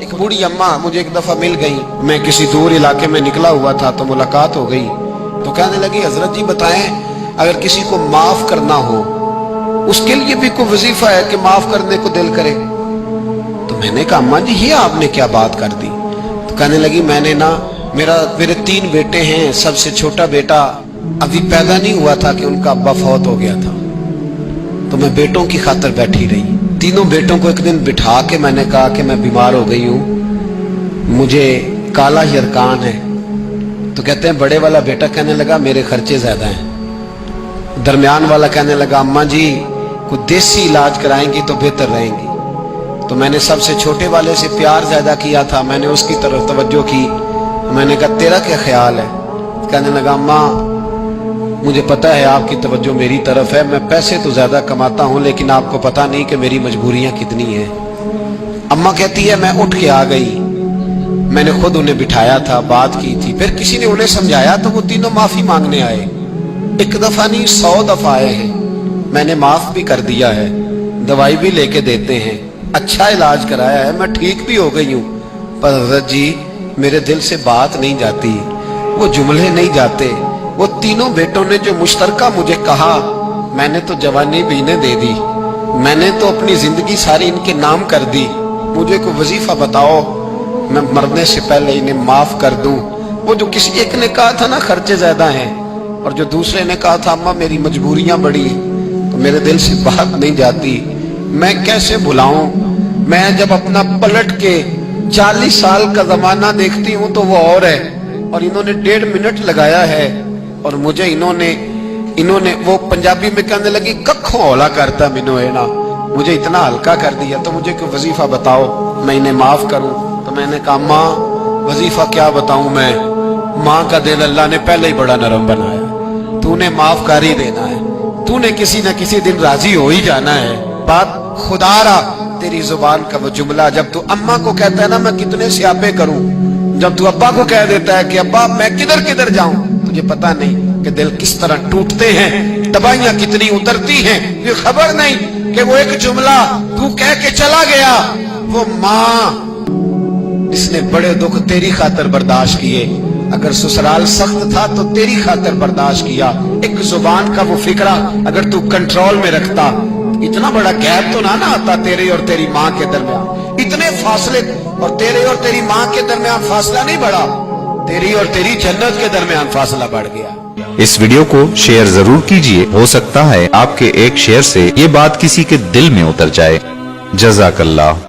एक बूढ़ी अम्मा मुझे एक दफा मिल गई, मैं किसी दूर इलाके में निकला हुआ था तो मुलाकात हो गई। तो कहने लगी, हजरत जी बताएं, अगर किसी को माफ करना हो उसके लिए भी कोई वजीफा है कि माफ करने को दिल करे? तो मैंने कहा, अम्मा जी ये आपने क्या बात कर दी? तो कहने लगी, मेरे 3 बेटे हैं, सबसे छोटा बेटा अभी पैदा नहीं हुआ था कि उनका अब्बा फौत हो गया था। तो मैं बेटों की खातिर बैठी रही। तीनों बेटों को एक दिन बिठा के मैंने कहा कि मैं बीमार हो गई हूँ, मुझे काला यरकान है। तो कहते हैं बड़े वाला बेटा कहने लगा, मेरे खर्चे ज्यादा हैं। दरमियान वाला कहने लगा, अम्मा जी कोई देसी इलाज कराएंगी तो बेहतर रहेंगी। तो मैंने सबसे छोटे वाले से प्यार ज्यादा किया था, मैंने उसकी तरफ तवज्जो की। मैंने कहा, तेरा क्या ख्याल है? कहने लगा, अम्मा मुझे पता है आपकी तवज्जो मेरी तरफ है, मैं पैसे तो ज्यादा कमाता हूं लेकिन आपको पता नहीं कि मेरी मजबूरियां कितनी हैं। अम्मा कहती है, मैं उठ के आ गई, मैंने खुद उन्हें बिठाया था, बात की थी, फिर किसी ने उन्हें समझाया तो वो तीनों माफी मांगने आए। एक दफा नहीं 100 दफा आए हैं। मैंने माफ भी कर दिया है, दवाई भी लेके देते हैं, अच्छा इलाज कराया है, मैं ठीक भी हो गई हूँ। पर हज़रत जी मेरे दिल से बात नहीं जाती, वो जुमले नहीं जाते। वो तीनों बेटों ने जो मुश्तरका मुझे कहा, मैंने तो जवानी भी इन्हें दे दी, मैंने तो अपनी जिंदगी सारी इनके नाम कर दी। मुझे कोई वजीफा बताओ, मैं मरने से पहले इन्हें माफ कर दूं। वो जो किसी एक ने कहा था ना खर्चे ज्यादा हैं, और जो दूसरे ने कहा था अम्मा मेरी मजबूरियां बड़ी, तो मेरे दिल से बात नहीं जाती। मैं कैसे भुलाऊं? मैं जब अपना पलट के 40 साल का जमाना देखती हूँ तो वो और है, और इन्होंने 1.5 मिनट लगाया है, और मुझे इन्होंने वो पंजाबी में कहने लगी, कखों हौला करता मिनो है ना, मुझे इतना हल्का कर दिया। तो मुझे कोई वजीफा बताओ मैं इन्हें माफ करूं। तो मैंने कहा, माँ वजीफा क्या बताऊं मैं, माँ का दिल अल्लाह ने पहले ही बड़ा नरम बनाया, तूने माफ कर ही देना है, तूने किसी न किसी दिन राजी हो ही जाना है। बात खुदारा तेरी जुबान का वो जुमला, जब तू अम्मा को कहता है ना मैं कितने स्यापे करूं, जब तू अब्बा को कह देता है कि अब्बा मैं किधर किधर जाऊं, तुझे पता नहीं कि दिल किस तरह टूटते हैं, दवाइयां कितनी उतरती हैं, ये खबर नहीं कि वो एक जुमला तू कह के चला गया, वो माँ इसने बड़े दुख तेरी खातिर बर्दाश्त किए। अगर ससुराल सख्त था तो तेरी खातिर बर्दाश्त किया। एक जुबान का वो फिक्रा अगर तू कंट्रोल में रखता, इतना बड़ा गैप तो ना आता तेरे और तेरी माँ के दरमियान, इतने फासले, और तेरे और तेरी माँ के दरमियान फासला नहीं बढ़ा, तेरी और तेरी जन्नत के दरमियान फासला बढ़ गया। इस वीडियो को शेयर जरूर कीजिए, हो सकता है आपके एक शेयर से ये बात किसी के दिल में उतर जाए। जज़ाकल्लाह।